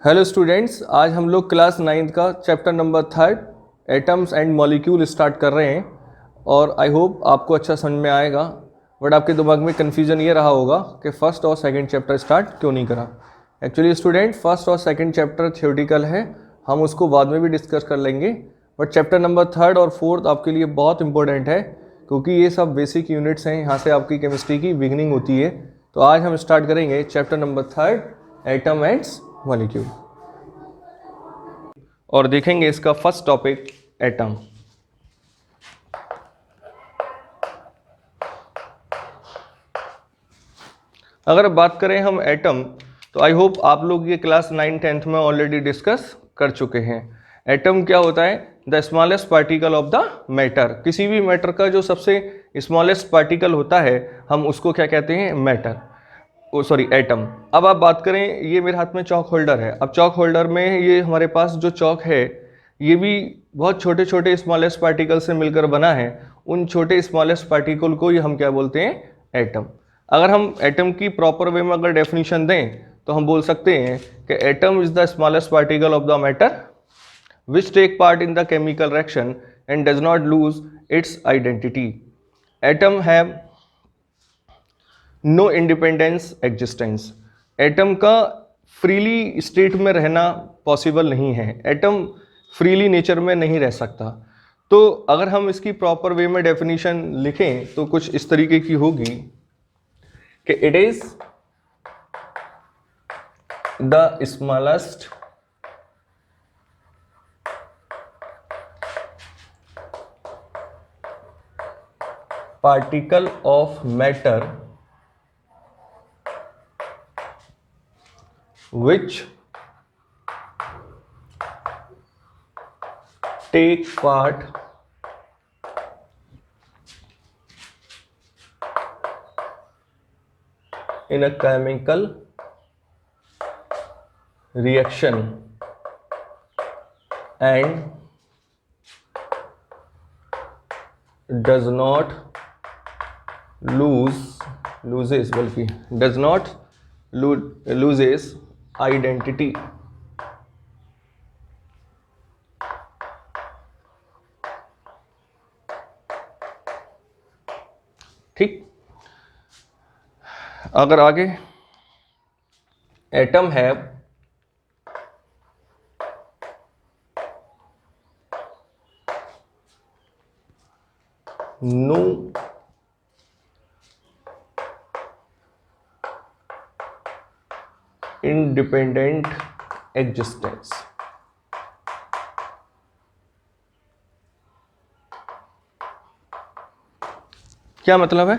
Hello students, आज हम लोग क्लास 9th का chapter number 3 atoms and molecule start कर रहे हैं और आई होप आपको अच्छा समझ में आएगा। बट आपके दिमाग में कन्फ्यूजन ये रहा होगा कि फर्स्ट और सेकंड चैप्टर स्टार्ट क्यों नहीं करा। एक्चुअली स्टूडेंट, फर्स्ट और सेकंड चैप्टर थ्योरेटिकल है, हम उसको बाद में भी डिस्कस कर लेंगे। बट चैप्टर नंबर 3 और 4 आपके लिए बहुत इंपॉर्टेंट है क्योंकि ये सब बेसिक यूनिट्स हैं, यहाँ से आपकी केमिस्ट्री की बिगिनिंग होती है। तो आज हम स्टार्ट करेंगे chapter number 3 atom and molecule और देखेंगे इसका फर्स्ट टॉपिक एटम। अगर बात करें हम एटम, तो आई होप आप लोग ये क्लास 9-10th में ऑलरेडी डिस्कस कर चुके हैं। एटम क्या होता है? The smallest particle of the matter. किसी भी मैटर का जो सबसे स्मॉलेस्ट पार्टिकल होता है हम उसको क्या कहते हैं? Matter, atom. अब आप बात करें, ये मेरे हाथ में चॉक होल्डर है। अब चॉक होल्डर में ये हमारे पास जो चॉक है ये भी बहुत छोटे छोटे स्मॉलेस्ट पार्टिकल से मिलकर बना है। उन छोटे स्मॉलेस्ट पार्टिकल को ही हम क्या बोलते हैं? एटम। अगर हम एटम की प्रॉपर वे में अगर डेफिनेशन दें तो हम बोल सकते हैं कि atom is the smallest particle of the matter which take part in the chemical reaction and does not lose its identity. Atom have no independence existence. Atom का फ्रीली स्टेट में रहना पॉसिबल नहीं है। एटम फ्रीली नेचर में नहीं रह सकता। तो अगर हम इसकी प्रॉपर वे में डेफिनेशन लिखें तो कुछ इस तरीके की होगी कि it is the smallest particle of matter which take part in a chemical reaction and does not loses identity. ठीक, अगर आगे एटम है नो इंडिपेंडेंट एग्जिस्टेंस। क्या मतलब है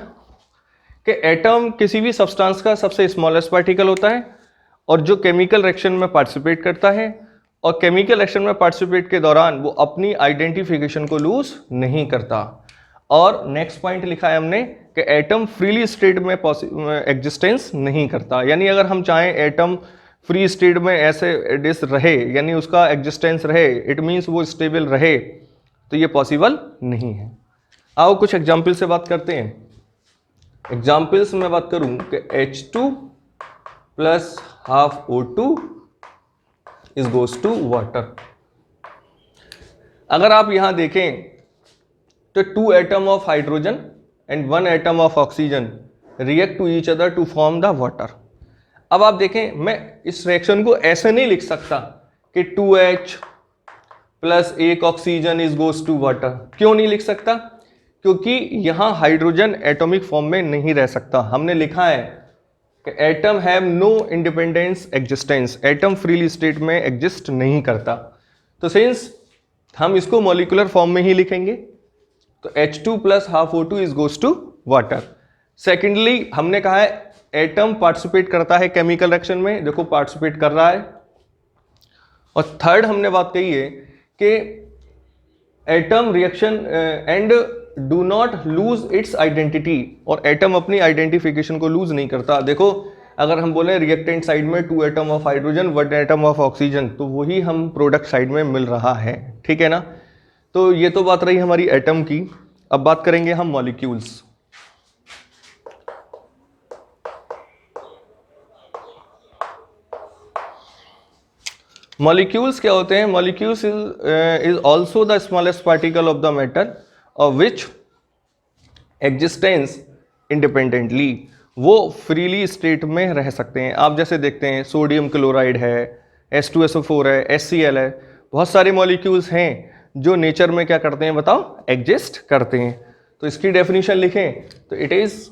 कि एटम किसी भी सब्सटेंस का सबसे स्मॉलेस्ट पार्टिकल होता है और जो केमिकल रिएक्शन में पार्टिसिपेट करता है और केमिकल रिएक्शन में पार्टिसिपेट के दौरान वो अपनी आइडेंटिफिकेशन को लूज नहीं करता। और नेक्स्ट पॉइंट लिखा है हमने कि एटम फ्रीली स्टेट में एग्जिस्टेंस नहीं करता। यानी अगर हम चाहें एटम फ्री स्टेट में ऐसे डिस रहे, यानी उसका एग्जिस्टेंस रहे, इट मीन्स वो स्टेबल रहे, तो ये पॉसिबल नहीं है। आओ कुछ एग्जाम्पल से बात करते हैं। एग्जाम्पल्स में बात करूं कि H2 plus half O2 is goes to water. अगर आप यहां देखें तो 2 atom of hydrogen and 1 atom of oxygen react to each other to form the water. अब आप देखें, मैं इस रिएक्शन को ऐसे नहीं लिख सकता कि 2H plus 1 oxygen is goes to water. क्यों नहीं लिख सकता? क्योंकि यहां हाइड्रोजन एटॉमिक फॉर्म में नहीं रह सकता। हमने लिखा है कि atom have no independence existence. Atom freely state में एग्जिस्ट नहीं करता। तो सिंस हम इसको मॉलिक्यूलर फॉर्म में ही लिखेंगे तो H2 plus half O2 is goes to water. Secondly हमने कहा है एटम पार्टिसिपेट करता है केमिकल रिएक्शन में, देखो पार्टिसिपेट कर रहा है। और थर्ड हमने बात कही है कि atom reaction and do not lose its identity, और एटम अपनी आइडेंटिफिकेशन को लूज नहीं करता। देखो अगर हम बोले रिएक्टेंट साइड में 2 atom of hydrogen 1 atom of oxygen, तो वही हम प्रोडक्ट साइड में मिल रहा है। ठीक है ना? तो ये तो बात रही हमारी एटम की। अब बात करेंगे हम मॉलिक्यूल्स। मॉलिक्यूल्स क्या होते हैं? Molecules is also the smallest particle of the matter of which existence independently, वो फ्रीली स्टेट में रह सकते हैं। आप जैसे देखते हैं सोडियम क्लोराइड है, H2SO4 है, HCl है, बहुत सारे मॉलिक्यूल्स हैं जो नेचर में क्या करते हैं बताओ? एग्जिस्ट करते हैं। तो इसकी डेफिनेशन लिखें तो it is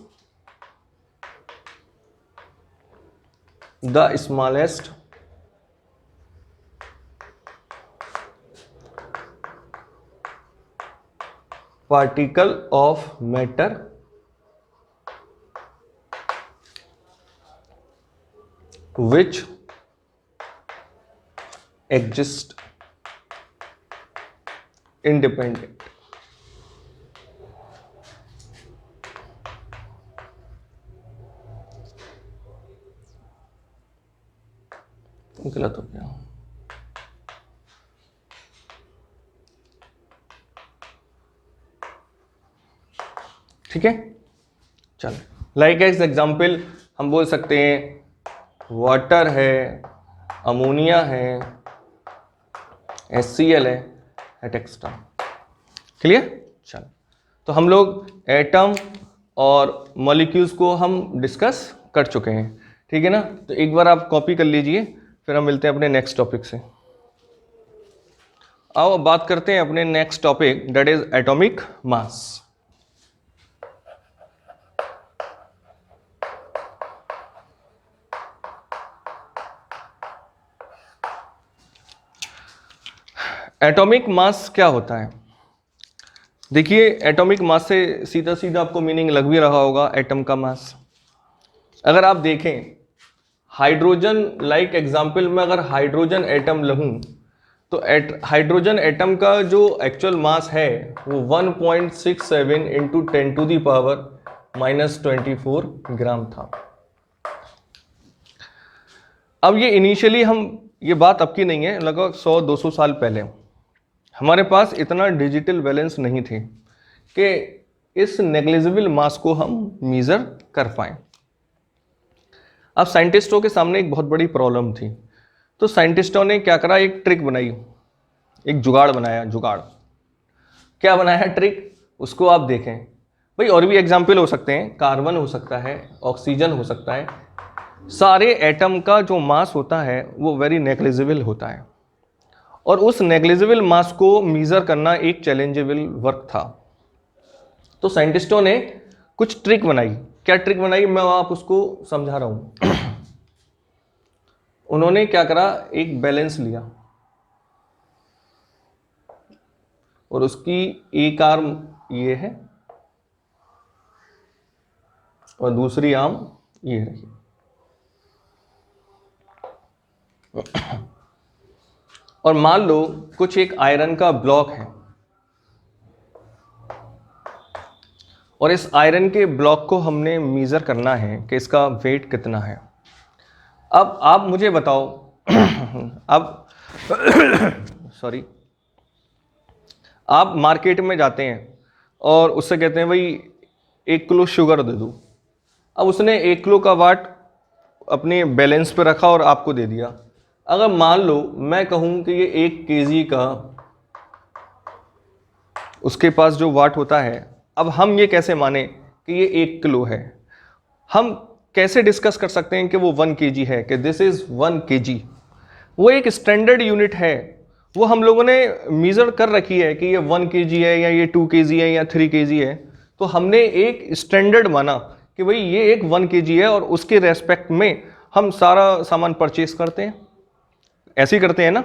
the smallest particle of matter which exist independent। गलत हो गया। ठीक है, चलो लाइक एज एग्जाम्पल हम बोल सकते हैं वाटर है, अमोनिया है, HCl है, एक्स्ट्रा। क्लियर? चलो, तो हम लोग एटम और मॉलिक्यूल्स को हम डिस्कस कर चुके हैं, ठीक है ना। तो एक बार आप कॉपी कर लीजिए, फिर हम मिलते हैं अपने नेक्स्ट टॉपिक से। आओ अब बात करते हैं अपने next topic, that is atomic mass. Atomic mass क्या होता है? देखिए, एटॉमिक मास से सीधा सीधा आपको मीनिंग लग भी रहा होगा, एटम का मास। अगर आप देखें हाइड्रोजन, लाइक एग्जांपल में अगर हाइड्रोजन एटम लूँ तो हाइड्रोजन एटम का जो एक्चुअल मास है वो 1.67 इंटू 10⁻⁻24 ग्राम था। अब ये इनिशियली ये बात अब की नहीं है, लगभग 100-200 साल पहले हमारे पास इतना डिजिटल बैलेंस नहीं थे कि इस नेग्लिजिबल मास को हम मेजर कर पाएं। अब साइंटिस्टों के सामने एक बहुत बड़ी प्रॉब्लम थी, तो साइंटिस्टों ने क्या करा, एक ट्रिक बनाई, एक जुगाड़ बनाया। जुगाड़ क्या बनाया ट्रिक, उसको आप देखें भाई। और भी एग्जाम्पल हो सकते हैं, कार्बन हो सकता है, ऑक्सीजन हो सकता है। सारे एटम का जो मास होता है वो वेरी नेग्लिजिबल होता है, और उस नेग्लिजिबल मास को मेजर करना एक चैलेंजेबल वर्क था। तो साइंटिस्टों ने कुछ ट्रिक बनाई। क्या ट्रिक बनाई, मैं आप उसको समझा रहा हूं। उन्होंने क्या करा, एक बैलेंस लिया और उसकी एक आर्म ये है और दूसरी आर्म ये रही। और मान लो कुछ एक आयरन का ब्लॉक है और इस आयरन के ब्लॉक को हमने मेजर करना है कि इसका वेट कितना है। अब आप मुझे बताओ अब सॉरी, आप मार्केट में जाते हैं और उससे कहते हैं भाई 1 किलो शुगर दे दो। अब उसने 1 किलो का वाट अपने बैलेंस पे रखा और आपको दे दिया। अगर मान लो मैं कहूं कि ये 1 केजी का उसके पास जो वाट होता है, अब हम ये कैसे माने कि ये 1 किलो है? हम कैसे डिस्कस कर सकते हैं कि वो 1 केजी है, कि दिस इज 1 केजी? वो एक स्टैंडर्ड यूनिट है, वो हम लोगों ने मेजर कर रखी है कि ये 1 केजी है या ये 2 केजी है या 3 केजी है। तो हमने एक स्टैंडर्ड माना कि भाई ये एक 1 केजी है और उसके रेस्पेक्ट में हम सारा सामान परचेस करते हैं। ऐसे ही करते हैं ना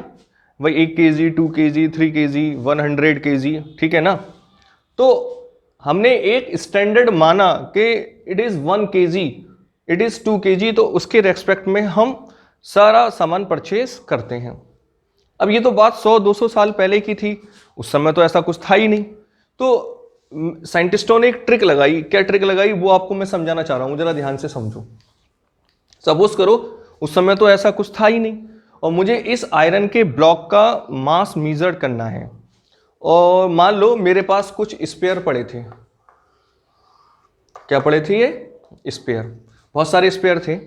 भाई, 1 केजी, 2 केजी, 3 केजी, 100 केजी, ठीक है ना। तो हमने एक स्टैंडर्ड माना कि it is 1 KG, it is 2 KG, तो उसके रेस्पेक्ट में हम सारा सामान परचेस करते हैं। अब ये तो बात 100-200 साल पहले की थी, उस समय तो ऐसा कुछ था ही नहीं। तो साइंटिस्टों ने एक ट्रिक लगाई। क्या ट्रिक लगाई वो आपको मैं समझाना चाह रहा हूँ, जरा ध्यान से समझो। सपोज करो उस समय तो ऐसा कुछ था ही नहीं और मुझे इस आयरन के ब्लॉक का मास मेजर करना है, और मान लो मेरे पास कुछ स्पेयर पड़े थे। क्या पड़े थे? ये स्पेयर, बहुत सारे स्पेयर थे,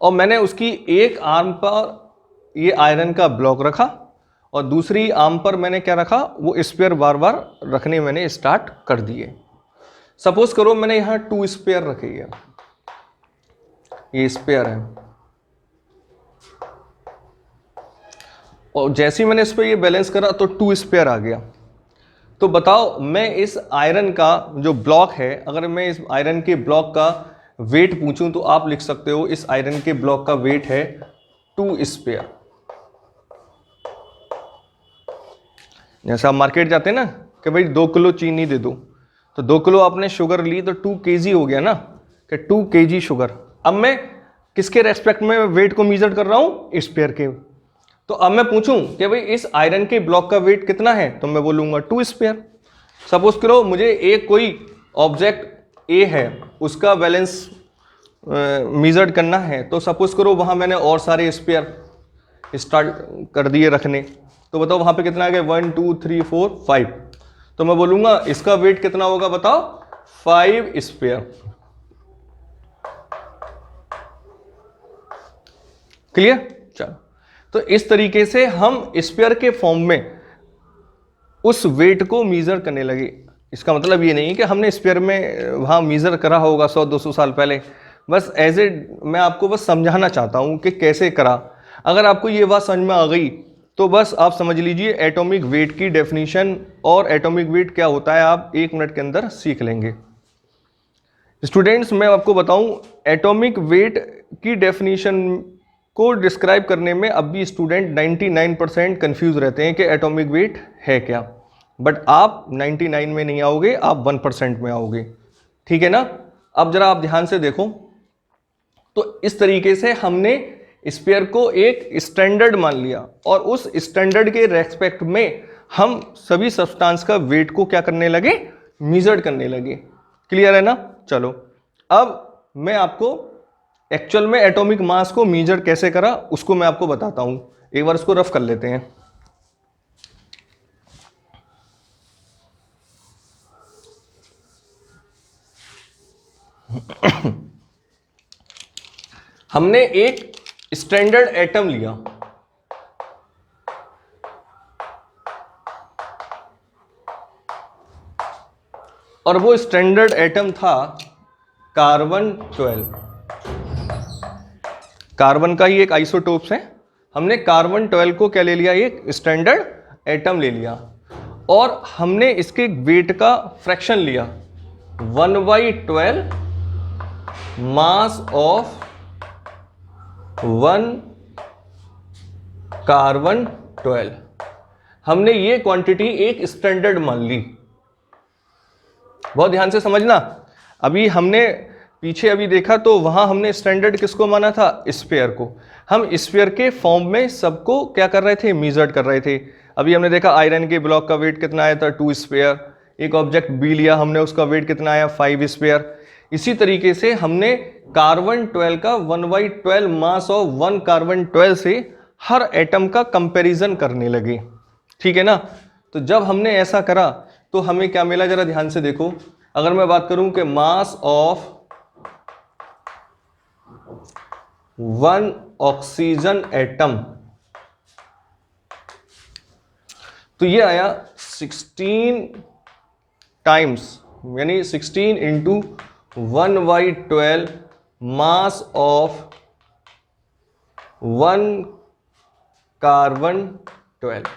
और मैंने उसकी एक आर्म पर ये आयरन का ब्लॉक रखा और दूसरी आर्म पर मैंने क्या रखा, वो स्पेयर बार बार रखने मैंने स्टार्ट कर दिए। सपोज करो मैंने यहाँ 2 स्पेयर रखे हैं, ये स्पेयर है, और जैसे ही मैंने इस पर ये बैलेंस करा तो 2 स्पेयर आ गया। तो बताओ मैं इस आयरन का जो ब्लॉक है, अगर मैं इस आयरन के ब्लॉक का वेट पूछूं तो आप लिख सकते हो इस आयरन के ब्लॉक का वेट है 2 स्पेयर। जैसे आप मार्केट जाते हैं ना कि भाई 2 किलो चीनी दे दो, तो 2 किलो आपने शुगर ली तो 2 kg हो गया ना, कि 2 kg शुगर। अब मैं किसके रेस्पेक्ट में वेट को मेजर कर रहा हूं, स्पेयर के। तो अब मैं पूछूं कि भाई इस आयरन के ब्लॉक का वेट कितना है, तो मैं बोलूंगा 2 स्पेयर। सपोज करो मुझे एक कोई ऑब्जेक्ट ए है, उसका बैलेंस मेजर करना है, तो सपोज करो वहां मैंने और सारे स्पेयर स्टार्ट कर दिए रखने, तो बताओ वहां पे कितना आ गया, 1 2 3 4 5। तो मैं बोलूंगा इसका वेट कितना होगा, बताओ 5 स्पेयर। क्लियर? चलो, तो इस तरीके से हम स्पेयर के फॉर्म में उस वेट को मेजर करने लगे। इसका मतलब ये नहीं कि हमने स्पेयर में वहां मेजर करा होगा 100-200 साल पहले, बस एज ए मैं आपको बस समझाना चाहता हूं कि कैसे करा। अगर आपको ये बात समझ में आ गई तो बस आप समझ लीजिए एटॉमिक वेट की डेफिनेशन और एटॉमिक वेट क्या होता है आप 1 मिनट के अंदर सीख लेंगे। स्टूडेंट्स, मैं आपको बताऊं एटॉमिक वेट की डेफिनेशन को डिस्क्राइब करने में अब भी स्टूडेंट 99% कंफ्यूज रहते हैं कि एटॉमिक वेट है क्या, बट आप 99 में नहीं आओगे, आप 1% में आओगे। ठीक है ना? अब जरा आप ध्यान से देखो, तो इस तरीके से हमने स्पेयर को एक स्टैंडर्ड मान लिया और उस स्टैंडर्ड के रेस्पेक्ट में हम सभी सब्सटेंस का वेट को क्या करने लगे, मेजर करने लगे। क्लियर है ना? चलो, अब मैं आपको एक्चुअल में एटॉमिक मास को मेजर कैसे करा उसको मैं आपको बताता हूं। एक बार इसको रफ कर लेते हैं। हमने एक स्टैंडर्ड एटम लिया, और वो स्टैंडर्ड एटम था कार्बन 12। कार्बन का ही एक आइसोटोप्स है। हमने कार्बन 12 को क्या ले लिया, एक स्टैंडर्ड एटम ले लिया, और हमने इसके वेट का फ्रैक्शन लिया 1/12 मास ऑफ 1 कार्बन 12। हमने ये क्वांटिटी एक स्टैंडर्ड मान ली। बहुत ध्यान से समझना, अभी हमने पीछे अभी देखा तो वहां हमने स्टैंडर्ड किसको माना था, स्फीयर को। हम स्फीयर के फॉर्म में सबको क्या कर रहे थे, मेजर कर रहे थे। अभी हमने देखा आयरन के ब्लॉक का वेट कितना आया था, 2 स्फीयर। एक ऑब्जेक्ट बी लिया हमने, उसका वेट कितना आया, 5 स्फीयर। इसी तरीके से हमने कार्बन 12 का 1/12 मास ऑफ 1 कार्बन 12 से हर एटम का कंपैरिजन करने लगे। ठीक है ना? तो जब हमने ऐसा करा तो हमें क्या मिला, जरा ध्यान से देखो। अगर मैं बात करूं कि मास ऑफ 1 ऑक्सीजन एटम, तो ये आया 16 टाइम्स, यानी 16 इंटू 1/12 मास ऑफ 1 कार्बन 12।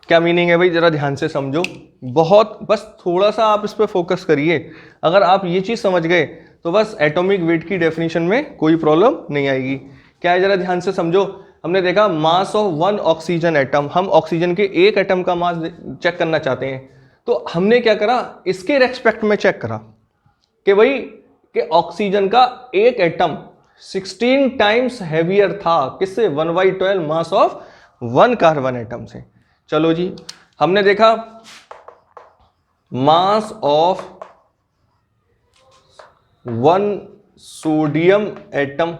क्या मीनिंग है भाई, जरा ध्यान से समझो। बहुत बस थोड़ा सा आप इस पर फोकस करिए। अगर आप ये चीज समझ गए तो बस एटॉमिक वेट की डेफिनेशन में कोई प्रॉब्लम नहीं आएगी। क्या है, जरा ध्यान से समझो। हमने देखा मास ऑफ 1 ऑक्सीजन एटम, हम ऑक्सीजन के एक एटम का मास चेक करना चाहते हैं, तो हमने क्या करा, इसके रेस्पेक्ट में चेक करा कि भाई कि ऑक्सीजन का एक एटम 16 टाइम्स हैवियर था, किससे, 1/12 मास ऑफ 1 कार्बन एटम से। चलो जी, हमने देखा मास ऑफ 1 सोडियम एटम,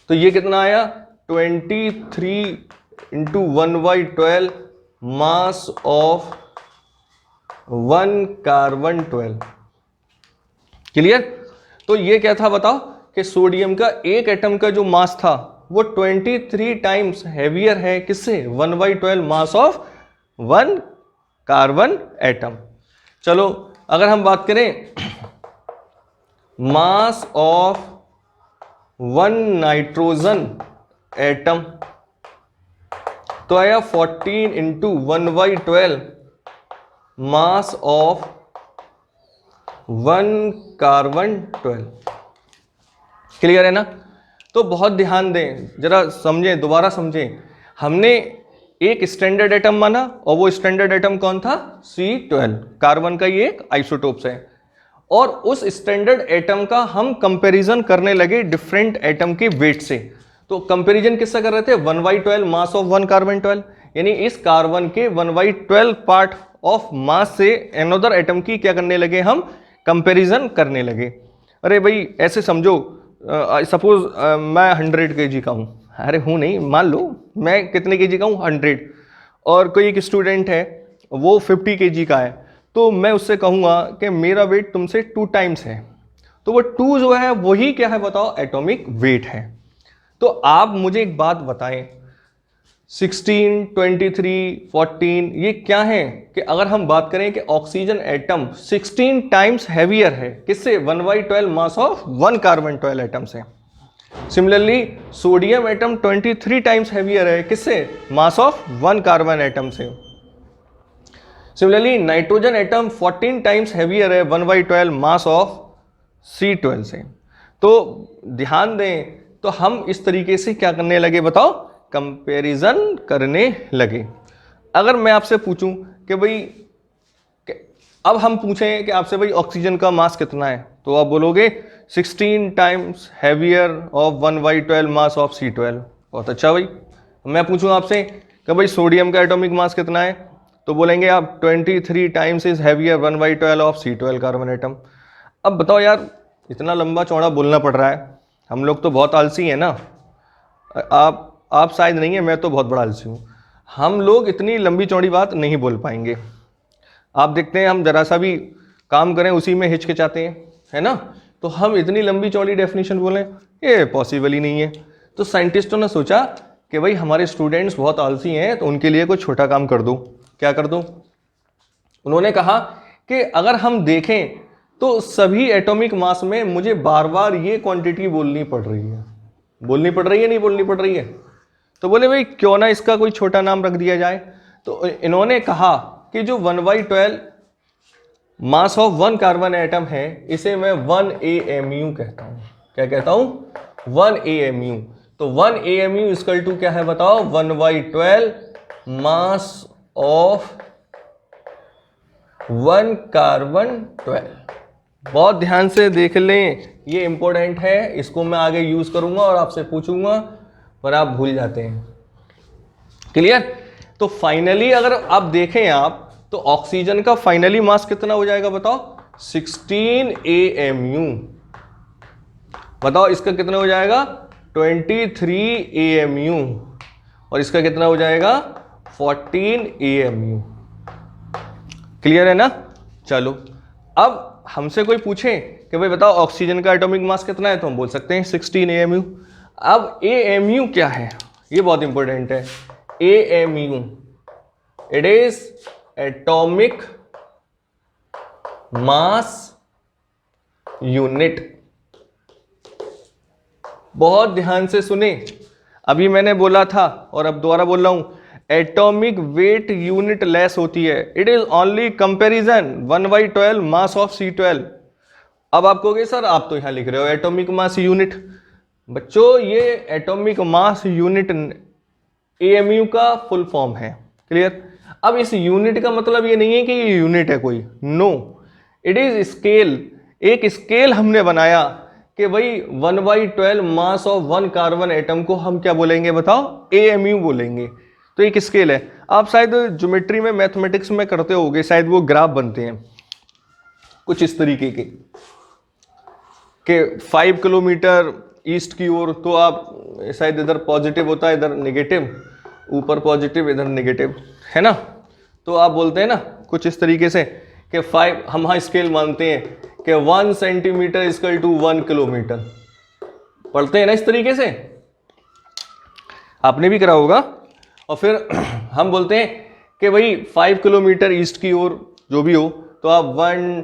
तो ये कितना आया, 23 into 1/12 mass of 1 carbon 12। Clear? तो ये क्या था बताओ, कि सोडियम का एक एटम का जो मास था वो 23 टाइम्स हैवियर है किससे, 1/12 मास ऑफ 1 कार्बन एटम। चलो अगर हम बात करें मास ऑफ 1 नाइट्रोजन एटम तो आया 14 into 1/12 mass of 1 carbon 12। Clear है ना। तो बहुत ध्यान दें, जरा समझें, दोबारा समझें। हमने एक स्टैंडर्ड एटम माना और वो स्टैंडर्ड एटम कौन था, C12, कार्बन का ये एक आइसोटोप्स है। और उस स्टैंडर्ड एटम का हम कंपैरिजन करने लगे डिफरेंट एटम के वेट से। तो कंपैरिजन किससे कर रहे थे, 1/12 मास ऑफ 1 कार्बन 12, यानी इस कार्बन के 1/12 पार्ट ऑफ मास से अनदर एटम की क्या करने लगे, हम कंपैरिजन करने लगे। अरे भाई ऐसे समझो, सपोज मैं 100 kg का हूँ, अरे हूँ नहीं, मान लो मैं कितने kg का हूँ, 100, और कोई एक स्टूडेंट है वो 50 kg का है, तो मैं उससे कहूँगा कि मेरा वेट तुमसे 2 टाइम्स है। तो वो 2 जो है वही क्या है बताओ, एटॉमिक वेट है। तो आप मुझे एक बात बताएं, 16, 23, 14 ये क्या है कि अगर हम बात करें कि ऑक्सीजन एटम 16 टाइम्स हैवियर है किससे, 1/12 मास ऑफ 1 कार्बन 12 एटम से। Similarly sodium atom 23 times heavier है किससे, मास ऑफ 1 कार्बन एटम से। Similarly nitrogen atom 14 times heavier है 1/12 मास ऑफ C12 से। तो ध्यान दें, तो हम इस तरीके से क्या करने लगे बताओ, कंपैरिजन करने लगे। अगर मैं आपसे पूछूं कि भाई अब हम पूछें कि आपसे भाई ऑक्सीजन का मास कितना है, तो आप बोलोगे 16 times heavier of 1/12 mass of C12। बहुत अच्छा भाई। मैं पूछूं आपसे कि भाई सोडियम का एटॉमिक मास कितना है, तो बोलेंगे आप 23 times is heavier 1/12 of C12 carbon atom. अब बताओ यार, इतना लंबा चौड़ा बोलना पड़ रहा है, हम लोग तो बहुत आलसी हैं ना। आप शायद नहीं है, मैं तो बहुत बड़ा आलसी हूँ। हम लोग इतनी लंबी चौड़ी बात नहीं बोल पाएंगे। आप देखते हैं हम जरा सा भी काम करें उसी में हिचकिचाते हैं, है ना। तो हम इतनी लंबी चौड़ी डेफिनेशन बोलें, ये पॉसिबल ही नहीं है। तो साइंटिस्टों ने सोचा कि भाई हमारे स्टूडेंट्स बहुत आलसी हैं, तो उनके लिए कुछ छोटा काम कर दो। क्या कर दो, उन्होंने कहा कि अगर हम देखें तो सभी एटॉमिक मास में मुझे बार बार ये क्वांटिटी बोलनी पड़ रही है, नहीं बोलनी पड़ रही है। तो बोले भाई क्यों ना इसका कोई छोटा नाम रख दिया जाए। तो इन्होंने कहा कि जो 1/12 मास ऑफ 1 कार्बन एटम है, इसे मैं 1 AMU कहता हूं। क्या कहता हूं, 1 AMU। तो 1 AMU इक्वल टू क्या है बताओ, 1/12 मास ऑफ 1 कार्बन 12। बहुत ध्यान से देख लें, ये इंपॉर्टेंट है, इसको मैं आगे यूज करूंगा और आपसे पूछूंगा, पर आप भूल जाते हैं। क्लियर। तो फाइनली अगर आप देखें आप, तो ऑक्सीजन का फाइनली मास कितना हो जाएगा बताओ, 16 AMU। बताओ इसका कितना हो जाएगा, 23 AMU, और इसका कितना हो जाएगा, 14 AMU। क्लियर है ना। चलो अब हमसे कोई पूछे कि भाई बताओ ऑक्सीजन का एटॉमिक मास कितना है, तो हम बोल सकते हैं 16 AMU। अब AMU क्या है, ये बहुत इंपॉर्टेंट है। AMU it is atomic mass unit. बहुत ध्यान से सुने, अभी मैंने बोला था और अब दोबारा बोल रहा हूं, एटॉमिक वेट यूनिट लेस होती है। It is only comparison 1/12 mass of C12। अब आप कहोगे सर आप तो यहां लिख रहे हो एटॉमिक मास यूनिट। बच्चों ये एटॉमिक मास यूनिट AMU का फुल फॉर्म है। क्लियर। अब इस यूनिट का मतलब ये नहीं है कि ये यूनिट है कोई, नो, इट इज स्केल। एक स्केल हमने बनाया कि भाई 1/12 मास ऑफ 1 कार्बन एटम को हम क्या बोलेंगे बताओ, AMU बोलेंगे। तो एक स्केल है। आप शायद ज्योमेट्री में, मैथमेटिक्स में करते होगे, शायद वो ग्राफ बनते हैं कुछ इस तरीके के 5 किलोमीटर ईस्ट की ओर, तो आप शायद इधर पॉजिटिव होता है, इधर नेगेटिव, ऊपर पॉजिटिव इधर नेगेटिव, है ना। तो आप बोलते हैं ना कुछ इस तरीके से कि 5, हम हाँ स्केल मानते हैं कि 1 सेंटीमीटर इक्वल टू 1 किलोमीटर, पढ़ते हैं ना इस तरीके से। आपने भी करा होगा। और फिर हम बोलते हैं कि भाई 5 किलोमीटर ईस्ट की ओर जो भी हो, तो आप 1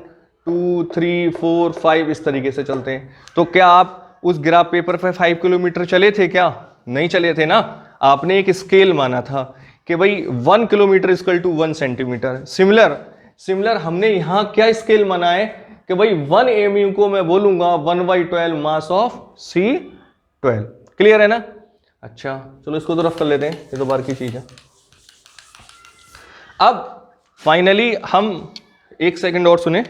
2 3 4 5 इस तरीके से चलते हैं। तो क्या आप उस ग्राफ पेपर पे 5 किलोमीटर चले थे क्या? नहीं चले थे ना। आपने एक स्केल माना था कि भाई 1 kilometre equal to 1 centimetre. Similar हमने यहाँ क्या स्केल माना है कि भाई 1 AMU को मैं बोलूंगा 1/12 मास ऑफ C12। क्लियर है ना? अच्छा चलो इसको तो रफ कर लेते हैं, ये तो बार की चीज है। अब फाइनली हम, एक सेकंड और सुने,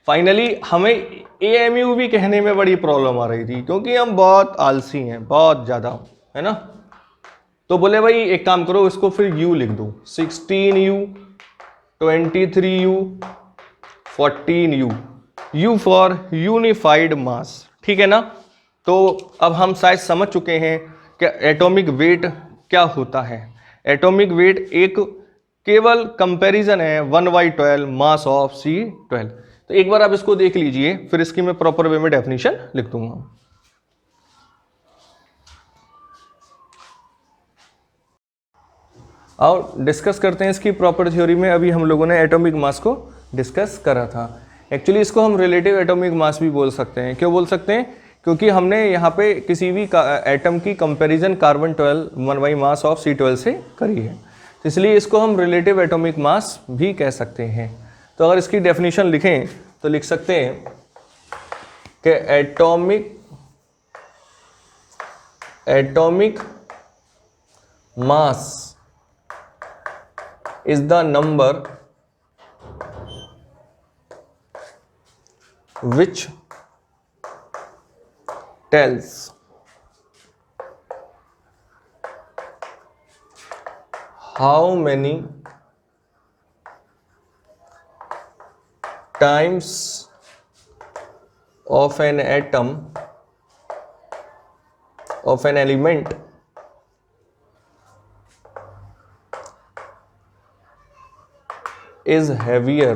फाइनली हमें AMU भी कहने में बड़ी प्रॉब्लम आ रही थी क्योंकि हम बहुत आलसी हैं, बहुत ज्यादा, है ना। तो बोले भाई एक काम करो, इसको फिर U लिख दो, 16U 23U 14U, U for unified मास, ठीक है ना। तो अब हम शायद समझ चुके हैं कि एटॉमिक वेट क्या होता है। एटॉमिक वेट एक केवल कंपैरिजन है 1/12 मास ऑफ C12। तो एक बार आप इसको देख लीजिए, फिर इसकी मैं प्रॉपर वे में डेफिनेशन लिख दूंगा। और डिस्कस करते हैं इसकी प्रॉपर थ्योरी में। अभी हम लोगों ने एटॉमिक मास को डिस्कस करा था। एक्चुअली इसको हम रिलेटिव एटॉमिक मास भी बोल सकते हैं। क्यों बोल सकते हैं? क्योंकि हमने यहाँ पे किसी भी एटम की comparison carbon 12 1 mass of C12 से करी है, तो इसलिए इसको हम रिलेटिव एटॉमिक मास भी कह सकते हैं। तो अगर इसकी डेफिनेशन लिखें तो लिख सकते हैं कि atomic mass is the number which tells how many times of an atom of an element is heavier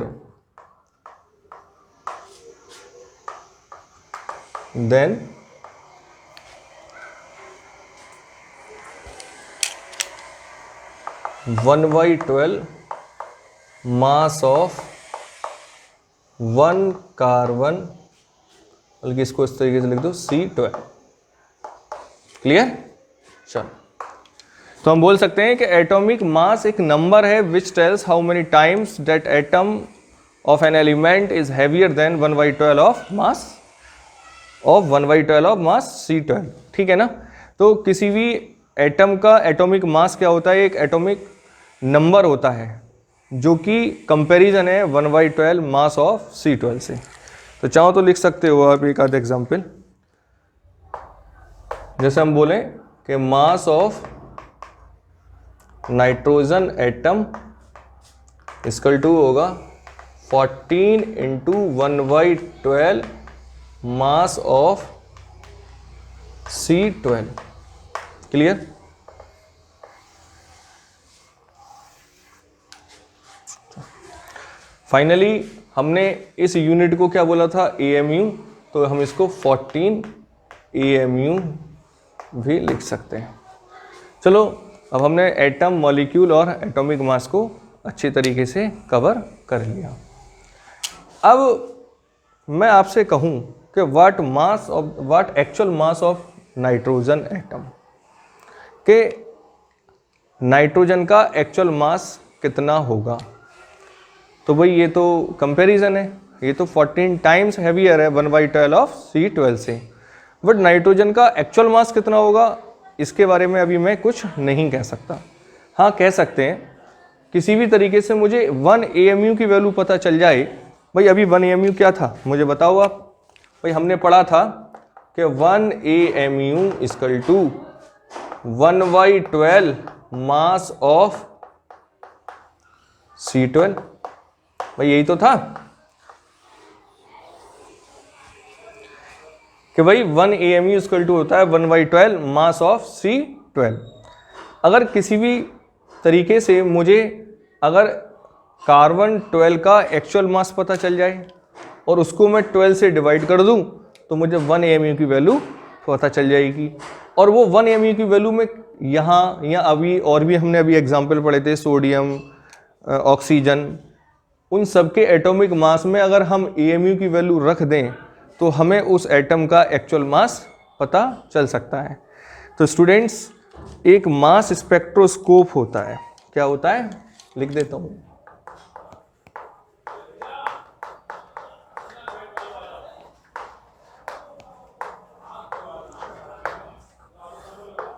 than 1/12 mass of 1 carbon, बल्कि इसको इस तरीके से लिख दो C12। क्लियर? चलो, तो हम बोल सकते हैं कि एटॉमिक मास एक नंबर है which tells how many times that atom of an element is heavier than 1/12 of mass C12। ठीक है ना। तो किसी भी एटम का एटॉमिक मास क्या होता है? एक एटॉमिक नंबर होता है जो कि कंपैरिजन है 1/12 मास ऑफ C12 से। तो चाहो तो लिख सकते हो आप एक आध एग्जाम्पल। जैसे हम बोलें कि mass of nitrogen atom equal to होगा 14 × 1/12 mass of C12। Clear? Finally हमने इस यूनिट को क्या बोला था? AMU। तो हम इसको 14 AMU भी लिख सकते हैं। चलो, अब हमने एटम, मॉलिक्यूल और एटॉमिक मास को अच्छी तरीके से कवर कर लिया। अब मैं आपसे कहूं कि what actual mass of nitrogen atom, के नाइट्रोजन का एक्चुअल मास कितना होगा? तो भाई ये तो कंपैरिजन है, ये तो 14 टाइम्स हैवियर है 1/12 ऑफ C12 से। बट नाइट्रोजन का एक्चुअल मास कितना होगा, इसके बारे में अभी मैं कुछ नहीं कह सकता। हाँ, कह सकते हैं किसी भी तरीके से मुझे 1 AMU की वैल्यू पता चल जाए। भाई अभी 1 AMU क्या था मुझे बताओ आप। भाई हमने पढ़ा था कि 1 AMU equal to 1/12 mass of C12। भाई यही तो था कि भाई 1 AMU इक्वल टू होता है 1/12 मास ऑफ C12। अगर किसी भी तरीके से मुझे अगर कार्बन 12 का एक्चुअल मास पता चल जाए और उसको मैं 12 से डिवाइड कर दूं तो मुझे 1 AMU की वैल्यू पता चल जाएगी। और वो 1 mu की वैल्यू में यहाँ या अभी और भी हमने अभी एग्जाम्पल पढ़े थे, सोडियम, ऑक्सीजन, उन सबके एटॉमिक मास में अगर हम AMU की वैल्यू रख दें तो हमें उस एटम का एक्चुअल मास पता चल सकता है। तो स्टूडेंट्स, एक मास स्पेक्ट्रोस्कोप होता है, क्या होता है, लिख देता हूं।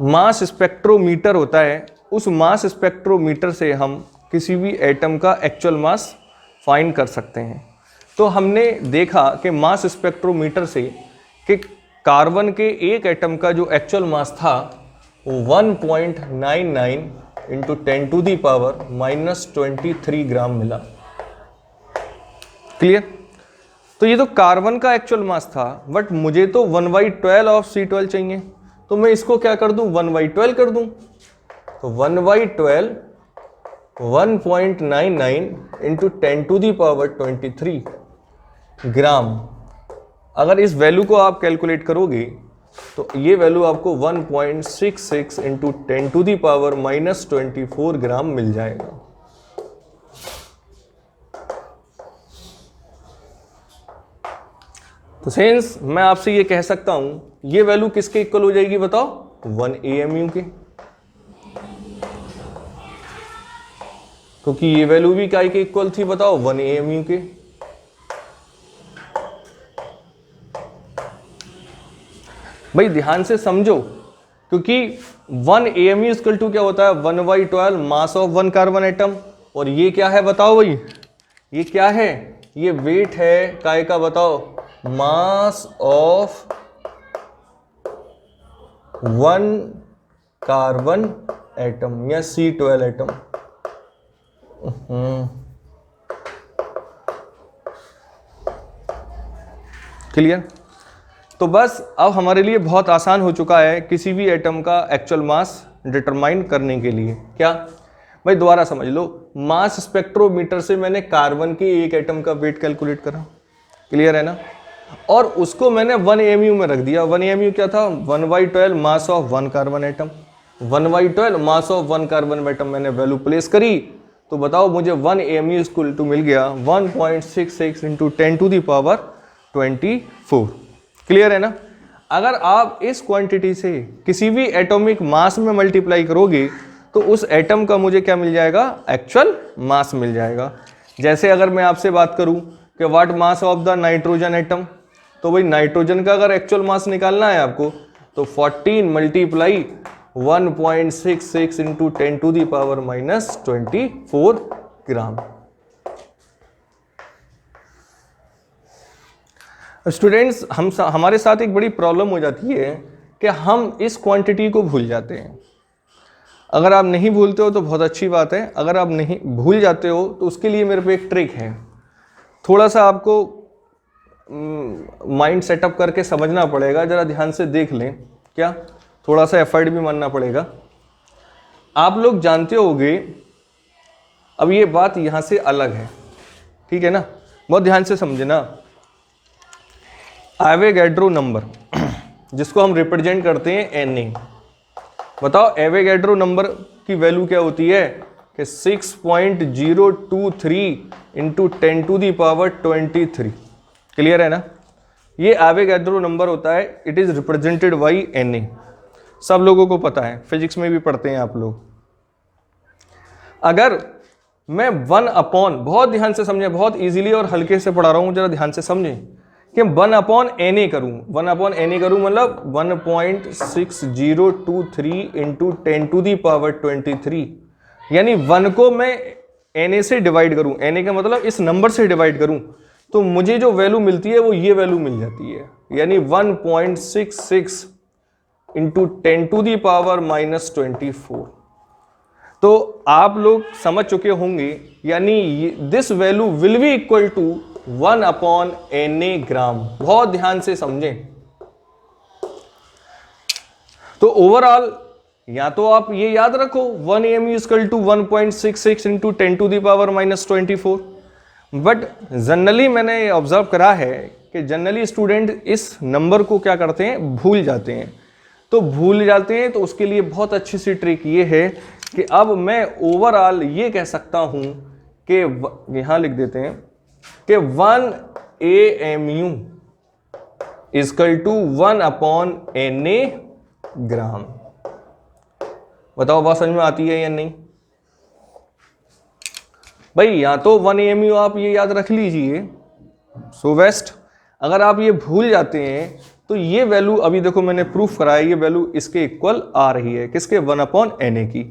मास स्पेक्ट्रोमीटर होता है। उस मास स्पेक्ट्रोमीटर से हम किसी भी एटम का एक्चुअल मास फाइंड कर सकते हैं। तो हमने देखा कि मास स्पेक्ट्रोमीटर से कि कार्बन के एक एटम का जो एक्चुअल मास था वो 1.99 इंटू 10⁻⁻23 ग्राम मिला। क्लियर? तो ये तो कार्बन का एक्चुअल मास था, बट मुझे तो 1/12 ऑफ C12 चाहिए, तो मैं इसको क्या कर दूं, 1/12 कर दूं। तो 1/12 1.99 इंटू 10⁻23 ग्राम। अगर इस वैल्यू को आप कैलकुलेट करोगे तो ये वैल्यू आपको 1.66 इंटू 10⁻⁻24 ग्राम मिल जाएगा। तो सेंस मैं आपसे ये कह सकता हूं, ये वैल्यू किसके इक्वल हो जाएगी बताओ, 1 AMU के, क्योंकि ये वैल्यू भी काय के इक्वल थी बताओ, 1 AMU के। भाई ध्यान से समझो, क्योंकि 1 AMU इक्वल टू क्या होता है, 1/12 मास ऑफ 1 कार्बन एटम। और ये क्या है बताओ भाई, ये क्या है, ये वेट है काय का बताओ, मास ऑफ 1 कार्बन एटम या C12 एटम। क्लियर? तो बस अब हमारे लिए बहुत आसान हो चुका है किसी भी एटम का एक्चुअल मास डिटरमाइन करने के लिए। क्या भाई, दोबारा समझ लो, मास स्पेक्ट्रोमीटर से मैंने कार्बन के एक एटम का वेट कैलकुलेट करा, क्लियर है ना, और उसको मैंने 1 AMU में रख दिया। 1 AMU क्या था, 1/12 mass of 1 carbon atom. 1/12 mass of 1 carbon atom मैंने वैल्यू प्लेस करी, तो बताओ मुझे 1 AMU इक्वल टू मिल गया 1.66 इंटू 10⁻24। क्लियर है ना? अगर आप इस क्वांटिटी से किसी भी एटॉमिक मास में मल्टीप्लाई करोगे तो उस एटम का मुझे क्या मिल जाएगा, एक्चुअल मास मिल जाएगा। जैसे अगर मैं आपसे बात करूं कि what mass of the nitrogen atom, तो भाई नाइट्रोजन का अगर एक्चुअल मास निकालना है आपको तो 14 मल्टीप्लाई 1.66 इंटू 10⁻⁻24 ग्राम। स्टूडेंट्स, हमारे साथ एक बड़ी प्रॉब्लम हो जाती है कि हम इस क्वांटिटी को भूल जाते हैं। अगर आप नहीं भूलते हो तो बहुत अच्छी बात है, अगर आप नहीं भूल जाते हो तो उसके लिए मेरे पे एक ट्रिक है। थोड़ा सा आपको माइंड सेटअप करके समझना पड़ेगा, जरा ध्यान से देख लें, क्या थोड़ा सा एफर्ट भी मानना पड़ेगा। आप लोग जानते होंगे, अब ये बात यहां से अलग है, ठीक है ना, बहुत ध्यान से समझना। एवोगैड्रो नंबर जिसको हम रिप्रेजेंट करते हैं Na, बताओ एवोगैड्रो नंबर की वैल्यू क्या होती है कि 6.023 इंटू 10⁻23। क्लियर है ना? ये एवोगैड्रो नंबर होता है, it is represented by Na। सब लोगों को पता है, फिजिक्स में भी पढ़ते हैं आप लोग। अगर मैं 1/, बहुत ध्यान से समझें, बहुत इजीली और हल्के से पढ़ा रहा हूं, जरा ध्यान से समझें कि 1/Na करूं, 1/Na करूं मतलब 1.6023 इंटू 10⁻23, यानी 1 को मैं Na से डिवाइड करूं, Na का मतलब इस नंबर से डिवाइड करूं, तो मुझे जो वैल्यू मिलती है वो ये वैल्यू मिल जाती है, यानी 1.66 इंटू 10⁻⁻24। तो आप लोग समझ चुके होंगे, यानी this value will be equal to 1/Na gram. बहुत ध्यान से समझें। तो ओवरऑल या तो आप ये याद रखो 1 AMU equal to 1.66 into 10⁻⁻24, but generally मैंने ऑब्जर्व करा है कि जनरली स्टूडेंट इस नंबर को क्या करते हैं, भूल जाते हैं। तो भूल जाते हैं, तो उसके लिए बहुत अच्छी सी ट्रिक ये है कि अब मैं ओवरऑल ये कह सकता हूं कि यहां लिख देते हैं कि 1 AMU इजकल टू 1/Na ग्राम। बताओ बात समझ में आती है या नहीं भाई? या तो 1 AMU आप ये याद रख लीजिए, सो वेस्ट। अगर आप ये भूल जाते हैं तो ये वैल्यू अभी देखो मैंने प्रूफ कराया, ये वैल्यू इसके इक्वल आ रही है, किसके? 1/Na की।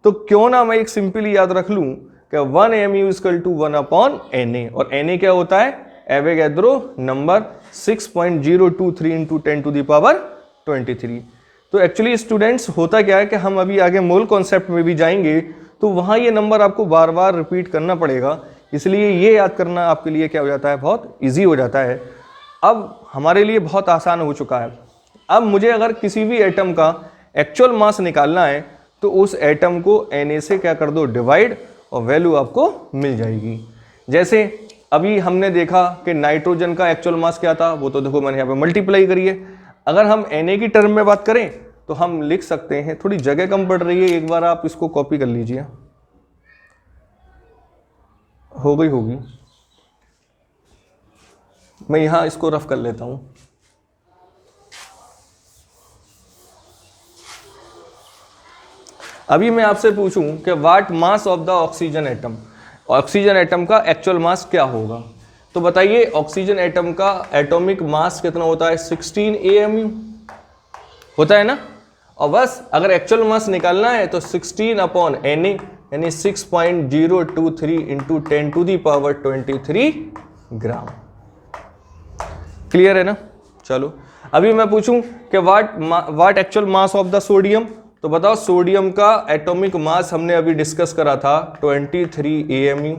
तो क्यों ना मैं एक सिंपली याद रख लूं कि 1 AMU इजकल टू 1/Na, और Na क्या होता है? Avogadro number 6.023 into 10⁻23। तो एक्चुअली स्टूडेंट्स होता क्या है कि हम अभी आगे मोल कॉन्सेप्ट में भी जाएंगे तो वहां ये नंबर आपको बार बार रिपीट करना पड़ेगा, इसलिए ये याद करना आपके लिए क्या हो जाता है? बहुत इजी हो जाता है। अब हमारे लिए बहुत आसान हो चुका है। अब मुझे अगर किसी भी एटम का एक्चुअल मास निकालना है तो उस एटम को Na से क्या कर दो? डिवाइड, और वैल्यू आपको मिल जाएगी। जैसे अभी हमने देखा कि नाइट्रोजन का एक्चुअल मास क्या था, वो तो देखो मैंने यहाँ पे मल्टीप्लाई करी है। अगर हम Na की टर्म में बात करें तो हम लिख सकते हैं, थोड़ी जगह कम पड़ रही है, एक बार आप इसको कॉपी कर लीजिए, हो गई होगी। मैं यहां इसको रफ कर लेता हूं। अभी मैं आपसे पूछूं कि what mass of the oxygen atom, oxygen atom का एक्चुअल मास क्या होगा? तो बताइए ऑक्सीजन एटम का एटॉमिक मास कितना होता है? 16 AMU होता है ना। और बस अगर एक्चुअल मास निकालना है तो 16/Na यानी 6.023 इंटू 10⁻23 ग्राम। क्लियर है ना? चलो अभी मैं पूछूं कि what actual mass of the sodium, तो बताओ सोडियम का एटॉमिक मास हमने अभी डिस्कस करा था 23 AMU।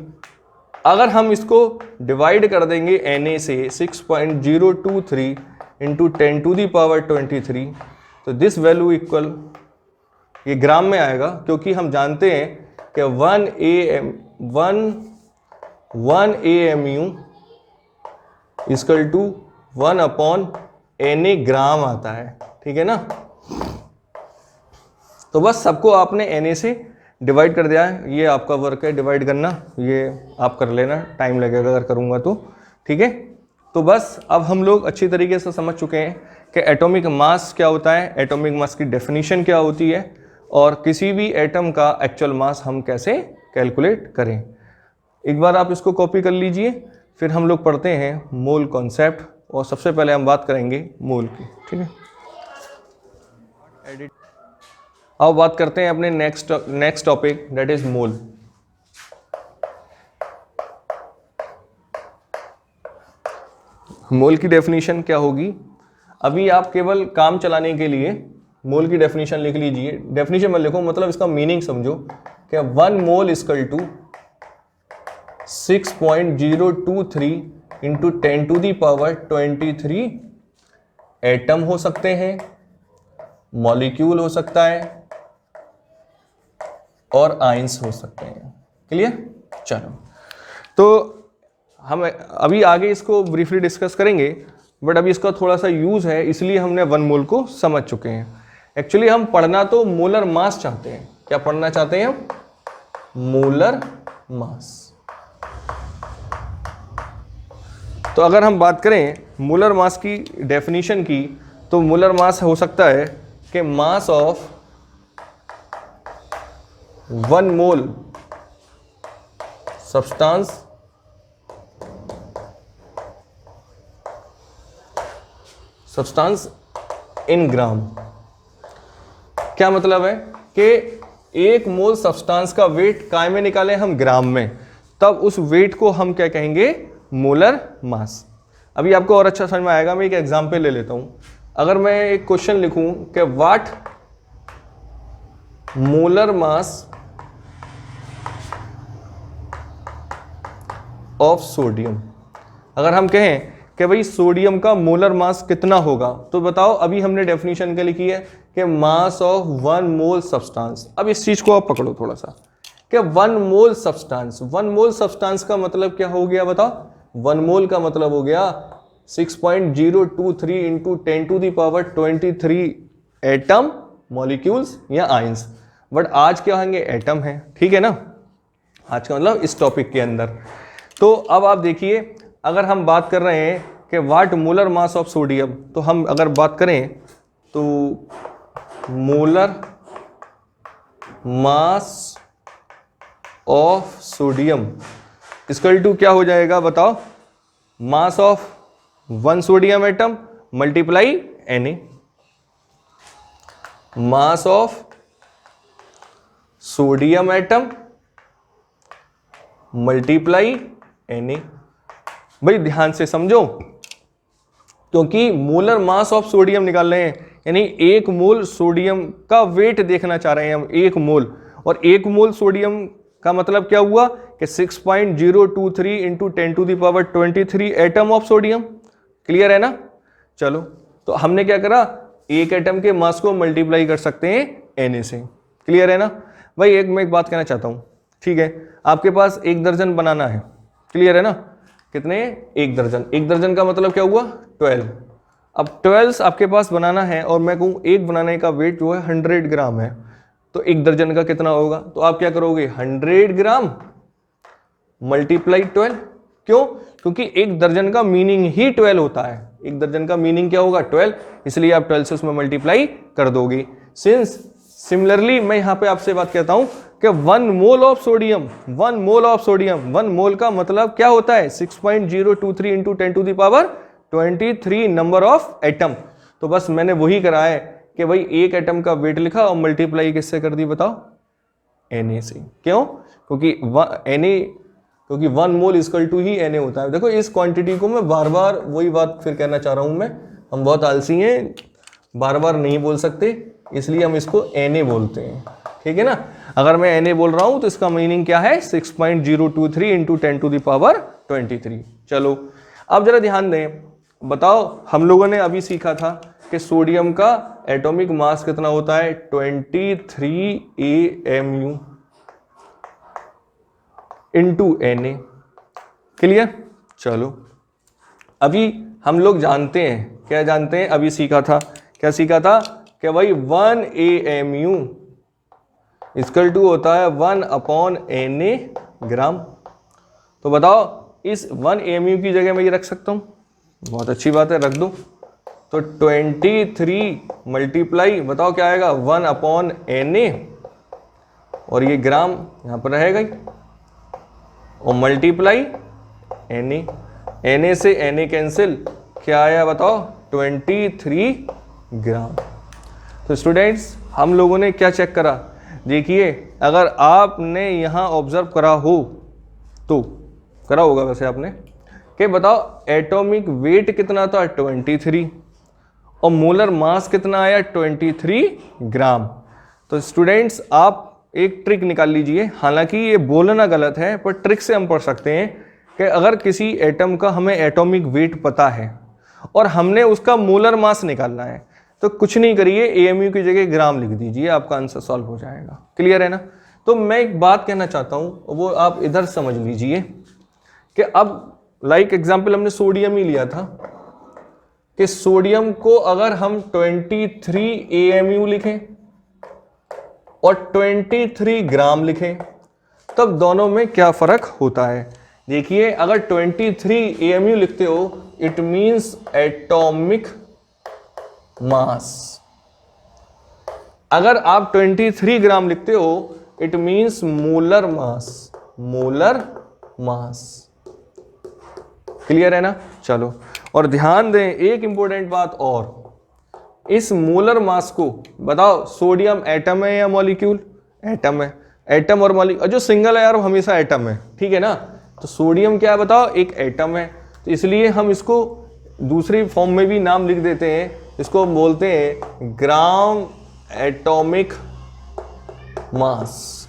अगर हम इसको डिवाइड कर देंगे Na से 6.023 इंटू 10⁻23, तो दिस वैल्यू इक्वल, ये ग्राम में आएगा क्योंकि हम जानते हैं कि 1 AMU इक्वल टू 1/Na ग्राम आता है, ठीक है ना। तो बस सबको आपने Na से डिवाइड कर दिया है, ये आपका वर्क है डिवाइड करना, ये आप कर लेना, टाइम लगेगा अगर करूँगा तो, ठीक है। तो बस अब हम लोग अच्छी तरीके से समझ चुके हैं कि एटॉमिक मास क्या होता है, एटॉमिक मास की डेफिनेशन क्या होती है, और किसी भी एटम का एक्चुअल मास हम कैसे कैलकुलेट करें। एक बार आप इसको कॉपी कर लीजिए, फिर हम लोग पढ़ते हैं मोल कॉन्सेप्ट, और सबसे पहले हम बात करेंगे मोल की, ठीक है। अब बात करते हैं अपने next topic, that is mole. Mole की डेफिनेशन क्या होगी? अभी आप केवल काम चलाने के लिए मोल की डेफिनेशन लिख लीजिए। डेफिनेशन में लिखो, मतलब इसका मीनिंग समझो कि 1 mole equal to 6.023 into 10⁻23 atom हो सकते हैं, मॉलिक्यूल हो सकता है, और आयंस हो सकते हैं। क्लियर? चलो तो हम अभी आगे इसको ब्रीफली डिस्कस करेंगे, बट अभी इसका थोड़ा सा यूज है, इसलिए हमने 1 मोल को समझ चुके हैं। एक्चुअली हम पढ़ना तो मोलर मास चाहते हैं। क्या पढ़ना चाहते हैं हम? Molar mass. तो अगर हम बात करें मोलर मास की डेफिनेशन की, तो मोलर मास हो सकता है कि mass of 1 mole substance in ग्राम। क्या मतलब है कि 1 मोल सब्सटेंस का वेट काय में निकालें हम? ग्राम में, तब उस वेट को हम क्या कहेंगे? Molar mass. अभी आपको और अच्छा समझ में आएगा। मैं एक एग्जांपल ले लेता हूं। अगर मैं एक क्वेश्चन लिखूं कि what molar mass of sodium, अगर हम कहें कि भाई सोडियम का मोलर मास कितना होगा, तो बताओ अभी हमने डेफिनेशन क्या लिखी है कि मास ऑफ 1 मोल सब्सटेंस। अब इस चीज को आप पकड़ो थोड़ा सा कि 1 मोल सब्सटेंस, 1 मोल सब्सटेंस का मतलब क्या हो गया बताओ? 1 मोल का मतलब हो गया 6.023 इंटू 10⁻23 एटम, मॉलिक्यूल्स या आयंस, बट आज क्या होंगे, एटम है, ठीक है ना, आज का मतलब इस टॉपिक के अंदर। तो अब आप देखिए, अगर हम बात कर रहे हैं कि what molar mass of sodium, तो हम अगर बात करें तो molar mass of sodium equal to क्या हो जाएगा बताओ, mass of one sodium atom multiply Na, mass of sodium atom multiply Na। भाई ध्यान से समझो, क्योंकि मोलर मास ऑफ सोडियम निकाल रहे हैं, यानी एक मोल सोडियम का वेट देखना चाह रहे हैं हम, एक मोल, और एक मोल सोडियम का मतलब क्या हुआ कि 6.023 into 10⁻23 atom of sodium. Clear है ना। चलो, तो हमने क्या करा, एक एटम के मास को मल्टीप्लाई कर सकते हैं Na से। क्लियर है ना भाई। मैं एक बात कहना चाहता हूं, ठीक है, आपके पास 1 दर्जन बनाना है, क्लियर है ना, कितने, 1 दर्जन, 1 दर्जन का मतलब क्या हुआ 12। अब 12 आपके पास बनाना है और मैं कहूँ एक बनाने का वेट जो है 100 ग्राम है, तो 1 दर्जन का कितना होगा, तो आप क्या करोगे 100 ग्राम मल्टीप्लाई 12। क्यों, क्योंकि 1 दर्जन का मीनिंग ही 12 होता है, 1 दर्जन का मीनिंग क्या होगा 12, इसलिए आप 12 से उसमें मल्टीप्लाई कर दोगे। सिमिलरली मैं यहां पे आपसे बात कहता हूं कि 1 mole of sodium, 1 mole of sodium, 1 मोल का मतलब क्या होता है 6.023 इंटू 10⁻23 नंबर ऑफ एटम। तो बस मैंने वही करा है कि भाई एक एटम का वेट लिखा और मल्टीप्लाई किससे कर दी बताओ, Na से। क्यों, क्योंकि 1 मोल इक्वल टू ही Na होता है। देखो इस क्वांटिटी को मैं बार बार वही बात फिर कहना चाह रहा हूं, हम बहुत आलसी हैं, बार बार नहीं बोल सकते, इसलिए हम इसको Na बोलते हैं, ठीक है ना। अगर मैं Na बोल रहा हूं तो इसका मीनिंग क्या है 6.023 इंटू 10⁻23। चलो अब जरा ध्यान दें, बताओ हम लोगों ने अभी सीखा था कि सोडियम का एटॉमिक मास कितना होता है 23 AMU इंटू Na। क्लियर। चलो अभी हम लोग जानते हैं, क्या जानते हैं, अभी सीखा था, क्या सीखा था कि भाई 1 AMU इक्वल टू होता है 1/Na ग्राम। तो बताओ इस 1 AMU की जगह मैं ये रख सकता हूं, बहुत अच्छी बात है, रख दो। तो 23 मल्टीप्लाई बताओ क्या आएगा 1/Na, और ये ग्राम यहां पर रहेगा ही, और मल्टीप्लाई Na से Na कैंसिल, क्या आया बताओ 23 ग्राम। तो स्टूडेंट्स हम लोगों ने क्या चेक करा, देखिए अगर आपने यहाँ ऑब्जर्व करा हो, तो करा होगा वैसे आपने, कि बताओ एटॉमिक वेट कितना था 23 और मोलर मास कितना आया 23 ग्राम। तो स्टूडेंट्स आप एक ट्रिक निकाल लीजिए, हालांकि ये बोलना गलत है पर ट्रिक से हम पढ़ सकते हैं कि अगर किसी एटम का हमें एटॉमिक वेट पता है और हमने उसका मोलर मास निकालना है, तो कुछ नहीं करिए, AMU की जगह ग्राम लिख दीजिए, आपका आंसर सॉल्व हो जाएगा। क्लियर है ना। तो मैं एक बात कहना चाहता हूं, वो आप इधर समझ लीजिए कि अब लाइक एग्जाम्पल हमने सोडियम ही लिया था, कि सोडियम को अगर हम 23 AMU लिखें और 23 ग्राम लिखें, तब दोनों में क्या फर्क होता है। देखिए अगर 23 AMU लिखते हो इट मींस एटॉमिक मास, अगर आप 23 ग्राम लिखते हो it means molar mass, molar mass. Clear है ना। चलो और ध्यान दें एक इंपॉर्टेंट बात और, इस मोलर मास को बताओ, सोडियम एटम है या मॉलिक्यूल, एटम है, एटम और मॉलिक्यूल जो सिंगल है यार वो हमेशा एटम है, ठीक है ना। तो सोडियम क्या है बताओ, एक एटम है, तो इसलिए हम इसको दूसरी फॉर्म में भी नाम लिख देते हैं, इसको बोलते हैं ग्राम एटॉमिक मास।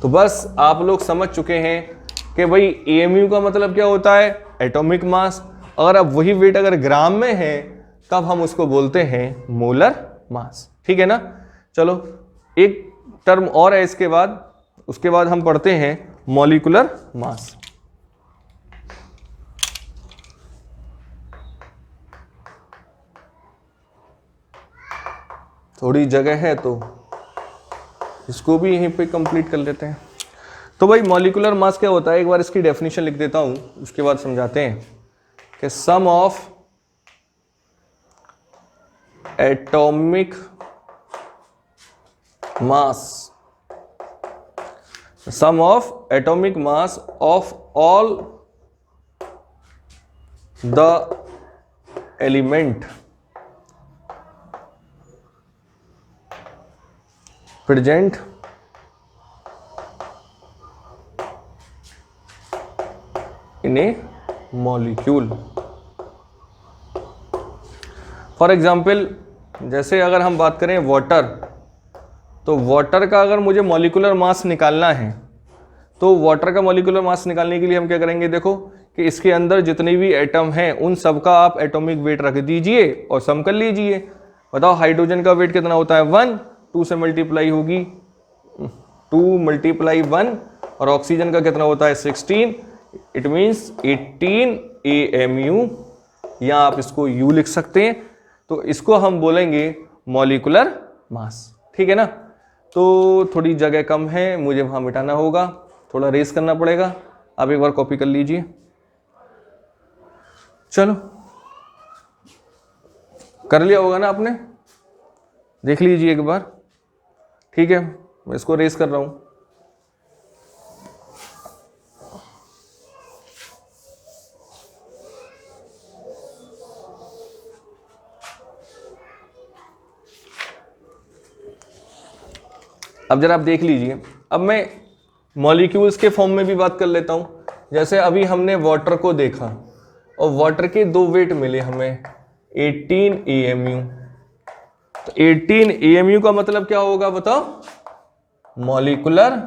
तो बस आप लोग समझ चुके हैं कि भाई AMU का मतलब क्या होता है एटॉमिक मास, अगर अब वही वेट अगर ग्राम में है तब हम उसको बोलते हैं मोलर मास, ठीक है ना। चलो एक टर्म और है इसके बाद, उसके बाद हम पढ़ते हैं मॉलिक्यूलर मास। थोड़ी जगह है तो इसको भी यहीं पे कंप्लीट कर लेते हैं। तो भाई मॉलिक्यूलर मास क्या होता है, एक बार इसकी डेफिनेशन लिख देता हूं, उसके बाद समझाते हैं कि sum of atomic mass, sum of atomic mass of all the element present in a molecule। For example जैसे अगर हम बात करें वाटर, तो वाटर का अगर मुझे मॉलिक्यूलर मास निकालना है तो वाटर का मॉलिक्यूलर मास निकालने के लिए हम क्या करेंगे, देखो कि इसके अंदर जितने भी एटम हैं उन सब का आप एटॉमिक वेट रख दीजिए और सम कर लीजिए। बताओ हाइड्रोजन का वेट कितना होता है 1, 2 से मल्टीप्लाई होगी 2 × 1, और ऑक्सीजन का कितना होता है 16, इट मीन्स 18 AMU, या आप इसको U लिख सकते हैं। तो इसको हम बोलेंगे मॉलिक्यूलर मास, ठीक है ना। तो थोड़ी जगह कम है, मुझे वहां मिटाना होगा, थोड़ा रेस करना पड़ेगा। आप एक बार कॉपी कर लीजिए। चलो कर लिया होगा ना आपने, देख लीजिए एक बार, ठीक है। मैं इसको रेस कर रहा हूं। अब जरा आप देख लीजिए, अब मैं मॉलिक्यूल्स के फॉर्म में भी बात कर लेता हूं। जैसे अभी हमने वाटर को देखा और वाटर के 2 वेट मिले हमें 18 AMU। तो 18 AMU का मतलब क्या होगा बताओ, मॉलिक्यूलर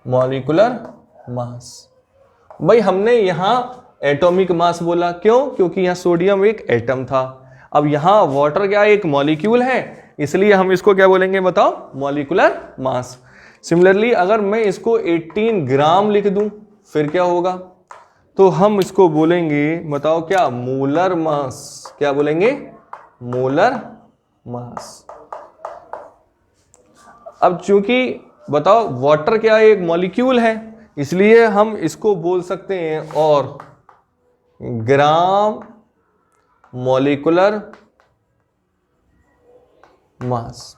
मॉलिक्यूलर मास। भाई हमने यहां एटॉमिक मास बोला, क्यों? क्योंकि यहां सोडियम एक एटम था। अब यहां वाटर क्या एक मॉलिक्यूल है, इसलिए हम इसको क्या बोलेंगे बताओ, मॉलिक्यूलर मास। सिमिलरली अगर मैं इसको 18 ग्राम लिख दूं फिर क्या होगा, तो हम इसको बोलेंगे बताओ क्या, मोलर मास। क्या बोलेंगे, मोलर मास। अब चूंकि बताओ वाटर क्या एक मॉलिक्यूल है, इसलिए हम इसको बोल सकते हैं और ग्राम मॉलिक्यूलर मास,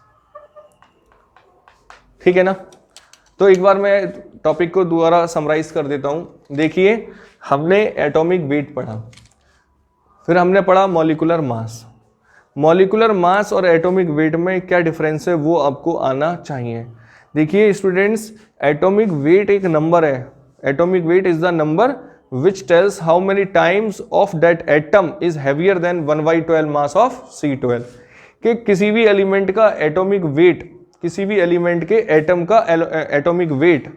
ठीक है ना। तो एक बार मैं टॉपिक को दोबारा समराइज कर देता हूं। देखिए हमने एटॉमिक वेट पढ़ा, फिर हमने पढ़ा मॉलिक्यूलर मास। मॉलिक्यूलर मास और एटॉमिक वेट में क्या डिफरेंस है वो आपको आना चाहिए। देखिए स्टूडेंट्स, एटॉमिक वेट एक नंबर है। Atomic weight is the number which tells how many times of that atom is heavier than 1/12 mass of C12। कि किसी भी एलिमेंट का एटॉमिक वेट, किसी भी एलिमेंट के एटम का एटॉमिक वेट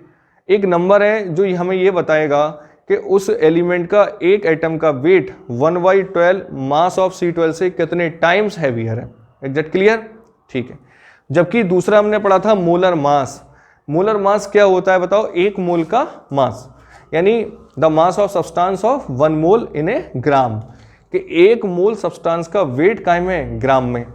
एक नंबर है जो हमें ये बताएगा कि उस एलिमेंट का एक एटम का वेट 1/12 मास ऑफ C12 से कितने टाइम्स हैवियर है। एग्जैक्ट क्लियर, ठीक है। जबकि दूसरा हमने पढ़ा था मोलर मास। मोलर मास क्या होता है बताओ, एक मोल का मास, यानी the mass of substance of 1 मोल इन ए ग्राम, कि 1 मोल सब्सटेंस का वेट कायम है ग्राम में।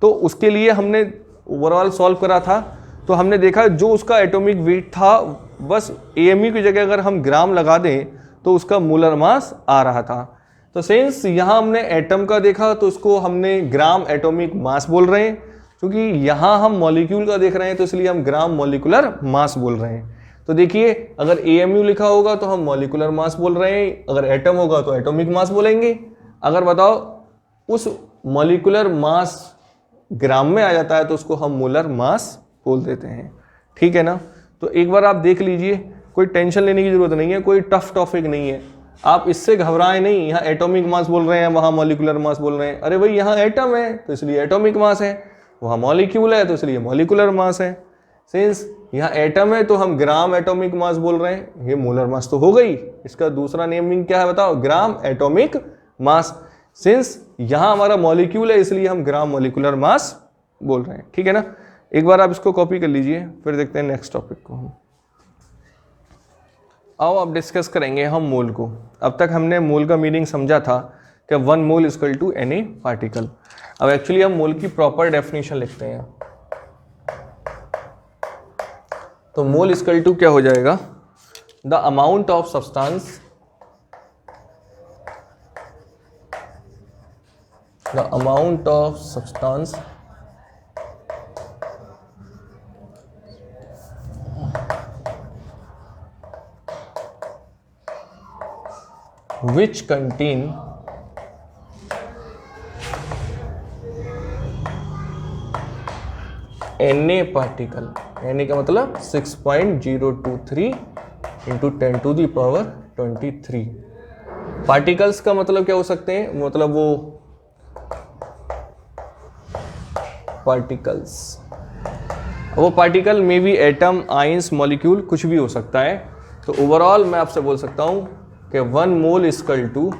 तो उसके लिए हमने ओवरऑल सॉल्व करा था, तो हमने देखा जो उसका एटॉमिक वेट था बस AMU की जगह अगर हम ग्राम लगा दें तो उसका मोलर मास आ रहा था। तो सिंस यहाँ हमने एटम का देखा तो उसको हमने ग्राम एटॉमिक मास बोल रहे हैं, क्योंकि यहाँ हम मॉलिक्यूल का देख रहे हैं तो इसलिए हम ग्राम मॉलिक्यूलर मास बोल रहे हैं। तो देखिए अगर AMU लिखा होगा तो हम मॉलिक्यूलर मास बोल रहे हैं, अगर एटम होगा तो एटॉमिक मास बोलेंगे। अगर बताओ उस मॉलिक्यूलर मास ग्राम में आ जाता है तो उसको हम मोलर मास बोल देते हैं, ठीक है ना। तो एक बार आप देख लीजिए, कोई टेंशन लेने की जरूरत नहीं है, कोई टफ टॉपिक नहीं है, आप इससे घबराएं नहीं। यहाँ एटॉमिक मास बोल रहे हैं, वहाँ मॉलिक्यूलर मास बोल रहे हैं, अरे भाई यहाँ एटम है तो इसलिए एटॉमिक मास है, वहाँ मॉलिक्यूल है तो इसलिए मॉलिक्यूलर मास है। सिंस यहाँ एटम है तो हम ग्राम एटॉमिक मास बोल रहे हैं, ये मोलर मास तो हो गई। इसका दूसरा नेमिंग क्या है बताओ, ग्राम एटॉमिक मास। सिंस यहाँ हमारा मॉलिक्यूल है इसलिए हम ग्राम मॉलिक्यूलर मास बोल रहे हैं, ठीक है ना। एक बार आप इसको कॉपी कर लीजिए, फिर देखते हैं नेक्स्ट टॉपिक को हम। आओ अब डिस्कस करेंगे हम मोल को। अब तक हमने मोल का मीनिंग समझा था कि 1 mole equal to any particle. अब एक्चुअली हम मोल की प्रॉपर डेफिनेशन लिखते हैं। तो मोल इक्वल टू क्या हो जाएगा, the amount of substance, the amount of substance which contain Na particle, Na का मतलब 6.023 into 10 to the power 23। Particles का मतलब क्या हो सकते हैं, मतलब वो पार्टिकल्स, वो पार्टिकल में भी एटम, आइंस, मॉलिक्यूल कुछ भी हो सकता है। तो ओवरऑल मैं आपसे बोल सकता हूं कि 1 mole equal to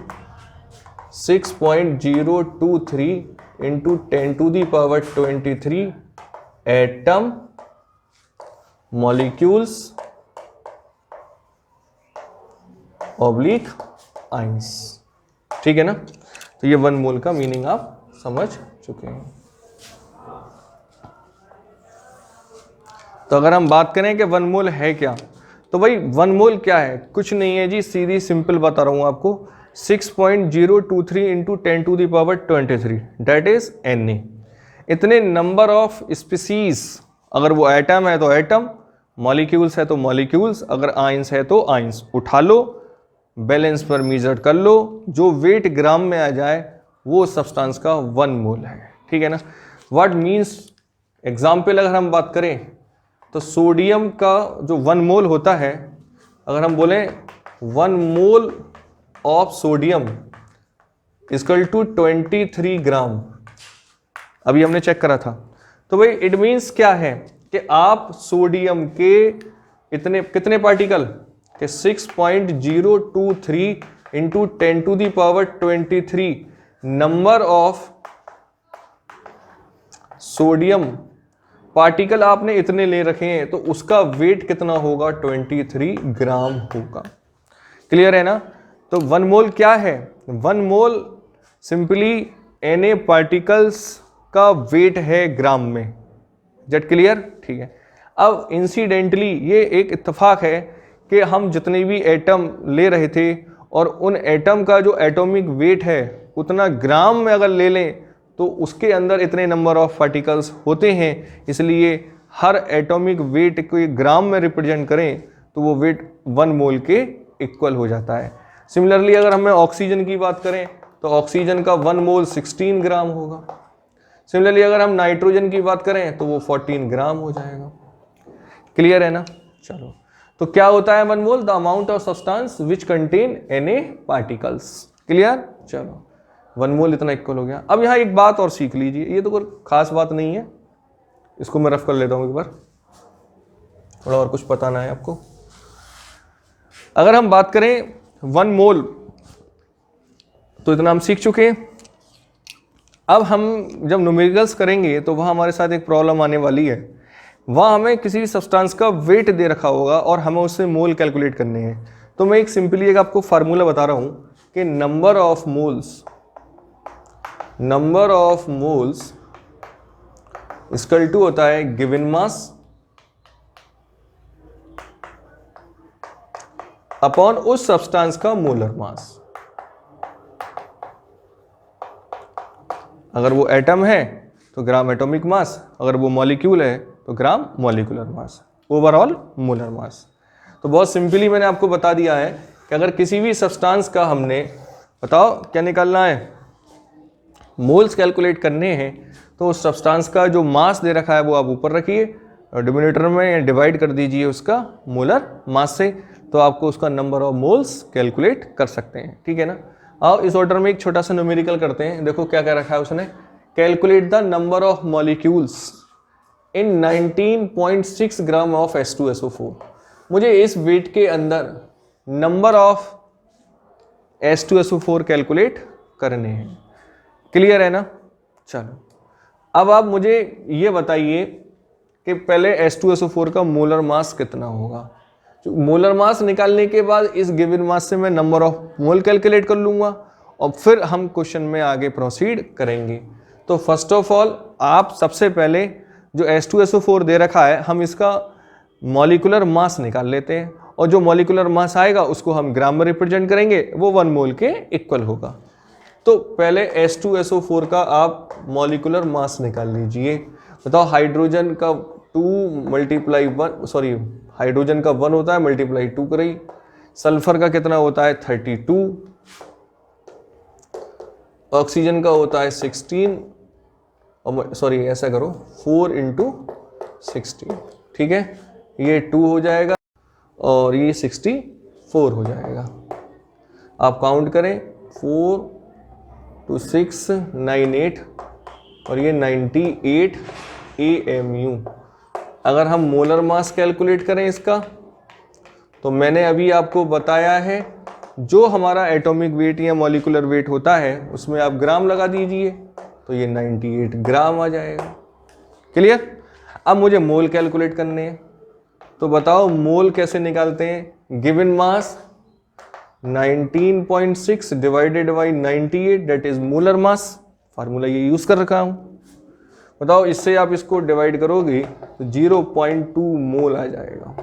6.023 into 10 to the power 23 atom, molecules oblique ions. ठीक है ना। तो ये 1 मोल का मीनिंग आप समझ चुके हैं। तो अगर हम बात करें कि 1 मोल है क्या, तो भाई 1 मोल क्या है, कुछ नहीं है जी, सीधी सिंपल बता रहा हूं आपको। 6.023 into 10 to the power 23 that is Na। इतने नंबर ऑफ स्पीसीज, अगर वो एटम है तो एटम, मॉलिक्यूल्स है तो मॉलिक्यूल्स, अगर आइंस है तो आइंस, उठा लो, बैलेंस पर मेजर कर लो, जो वेट ग्राम में आ जाए वो सब्सटेंस का 1 मोल है। ठीक है ना। व्हाट मीन्स, एग्जाम्पल अगर हम बात करें तो सोडियम का जो 1 मोल होता है, अगर हम बोलें 1 mole of sodium equal to 23 gram, अभी हमने चेक करा था। तो भाई इट मीन्स क्या है कि आप सोडियम के इतने कितने पार्टिकल के 6.023 into 10 to the power 23 number of sodium particle आपने इतने ले रखे हैं, तो उसका वेट कितना होगा, 23 ग्राम होगा। क्लियर है ना। तो 1 मोल क्या है, 1 मोल सिंपली Na पार्टिकल्स का वेट है ग्राम में। Jet clear. ठीक है। अब इंसिडेंटली ये एक इत्तेफाक है कि हम जितने भी एटम ले रहे थे और उन एटम का जो एटॉमिक वेट है उतना ग्राम में अगर ले लें तो उसके अंदर इतने नंबर ऑफ पार्टिकल्स होते हैं, इसलिए हर एटॉमिक वेट को ग्राम में रिप्रेजेंट करें तो वो वेट 1 मोल के इक्वल हो जाता है। सिमिलरली अगर हमें ऑक्सीजन की बात करें तो ऑक्सीजन का 1 मोल 16 ग्राम होगा। सिमिलरली अगर हम नाइट्रोजन की बात करें तो वो 14 ग्राम हो जाएगा। क्लियर है ना। चलो, तो क्या होता है 1 mole, the amount of substance which contain Na particles. Clear. चलो, 1 मोल इतना इक्वल हो गया। अब यहाँ एक बात और सीख लीजिए, ये तो कोई खास बात नहीं है, इसको मैं रफ कर लेता हूँ एक बार, थोड़ा और कुछ बताना है आपको। अगर हम बात करें 1 मोल, तो इतना हम सीख चुके हैं। अब हम जब न्यूमेरिकल्स करेंगे तो वहाँ हमारे साथ एक प्रॉब्लम आने वाली है। वहाँ हमें किसी सब्सटेंस का वेट दे रखा होगा और हमें उससे मोल कैलकुलेट करने हैं। तो मैं एक सिंपली एक आपको फार्मूला बता रहा हूँ कि number of moles equal to होता है गिवन मास अपॉन उस सब्सटेंस का मोलर मास। अगर वो एटम है तो ग्राम एटॉमिक मास, अगर वो मॉलिक्यूल है तो gram molecular mass, overall molar mass. तो बहुत सिंपली मैंने आपको बता दिया है कि अगर किसी भी सब्सटेंस का हमने, बताओ क्या निकालना है, मोल्स कैलकुलेट करने हैं, तो उस सब्सटेंस का जो मास दे रखा है वो आप ऊपर रखिए और डिनोमिनेटर में डिवाइड कर दीजिए उसका मोलर मास से, तो आपको उसका नंबर ऑफ मोल्स कैलकुलेट कर सकते हैं। ठीक है ना। आओ इस ऑर्डर में एक छोटा सा न्यूमेरिकल करते हैं। देखो क्या क्या रखा है उसने, calculate the number of molecules in 19.6 gram of H2SO4। मुझे इस वेट के अंदर नंबर ऑफ H2SO4 कैलकुलेट करने हैं। क्लियर है ना। चलो, अब आप मुझे ये बताइए कि पहले H2SO4 का मोलर मास कितना होगा। मोलर मास निकालने के बाद इस गिवन मास से मैं नंबर ऑफ मोल कैलकुलेट कर लूँगा और फिर हम क्वेश्चन में आगे प्रोसीड करेंगे। तो फर्स्ट ऑफ ऑल आप सबसे पहले जो H2SO4 दे रखा है हम इसका मॉलिक्यूलर मास निकाल लेते हैं और जो मॉलिक्यूलर मास आएगा उसको हम ग्राम में रिप्रेजेंट करेंगे, वो 1 मोल के इक्वल होगा। तो पहले H2SO4 का आप मॉलिक्यूलर मास निकाल लीजिए। बताओ हाइड्रोजन का 2 मल्टीप्लाई 1 सॉरी हाइड्रोजन का 1 होता है मल्टीप्लाई 2 करिए, सल्फर का कितना होता है 32, ऑक्सीजन का होता है 16 और सॉरी ऐसा करो 4 × 16, ठीक है, ये 2 हो जाएगा और ये 64 हो जाएगा। आप काउंट करें 4 2 6 9 8 और ये 98 AMU। अगर हम मोलर मास कैलकुलेट करें इसका तो मैंने अभी आपको बताया है जो हमारा एटॉमिक वेट या मॉलिक्यूलर वेट होता है उसमें आप ग्राम लगा दीजिए तो ये 98 ग्राम आ जाएगा। क्लियर? अब मुझे मोल कैलकुलेट करने हैं, तो बताओ मोल कैसे निकालते हैं। Given mass 19.6 divided by 98 that is molar mass, formula ये यूज कर रखा हूं। बताओ इससे आप इसको डिवाइड करोगे तो 0.2 मोल आ जाएगा।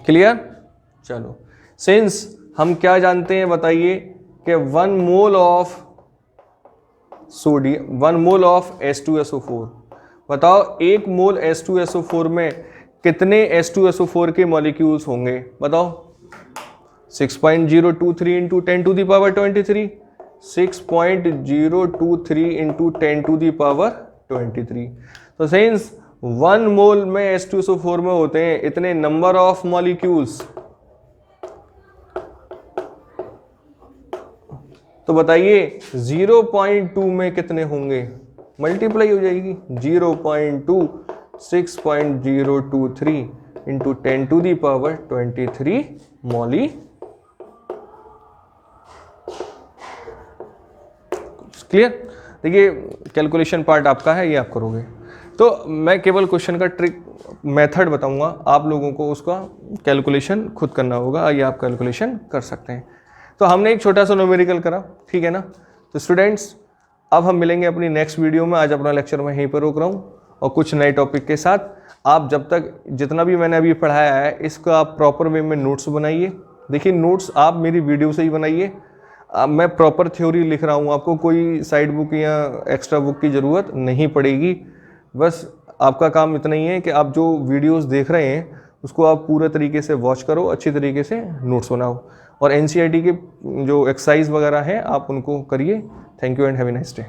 क्लियर? चलो, सिंस हम क्या जानते हैं बताइए कि 1 mole of sodium 1 mole of H2SO4, बताओ 1 मोल H2SO4 में कितने H2SO4 के मॉलिक्यूल्स होंगे। बताओ 6.023 × 10⁻23, 6.023 × 10⁻23। तो सिंस 1 मोल में H2SO4 में होते हैं इतने नंबर ऑफ मॉलिक्यूल्स, तो बताइए 0.2 में कितने होंगे, मल्टीप्लाई हो जाएगी 0.2 6.023 × 10⁻23 मॉली। क्लियर? देखिए कैलकुलेशन पार्ट आपका है, ये आप करोगे। तो मैं केवल क्वेश्चन का ट्रिक मेथड बताऊंगा, आप लोगों को उसका कैलकुलेशन खुद करना होगा, ये आप कैलकुलेशन कर सकते हैं। तो हमने एक छोटा सा न्यूमेरिकल करा, ठीक है ना। तो स्टूडेंट्स अब हम मिलेंगे अपनी नेक्स्ट वीडियो में। आज अपना लेक्चर मैं यहीं पर रोक रहा हूँ और कुछ नए टॉपिक के साथ। आप जब तक जितना भी मैंने अभी पढ़ाया है इसका आप प्रॉपर वे में नोट्स बनाइए। देखिए नोट्स आप मेरी वीडियो से ही बनाइए, मैं प्रॉपर थ्योरी लिख रहा हूँ, आपको कोई साइड बुक या एक्स्ट्रा बुक की ज़रूरत नहीं पड़ेगी। बस आपका काम इतना ही है कि आप जो वीडियोस देख रहे हैं उसको आप पूरे तरीके से वॉच करो, अच्छी तरीके से नोट्स बनाओ और NCERT के जो एक्सरसाइज वगैरह हैं आप उनको करिए। Thank you and have a nice day.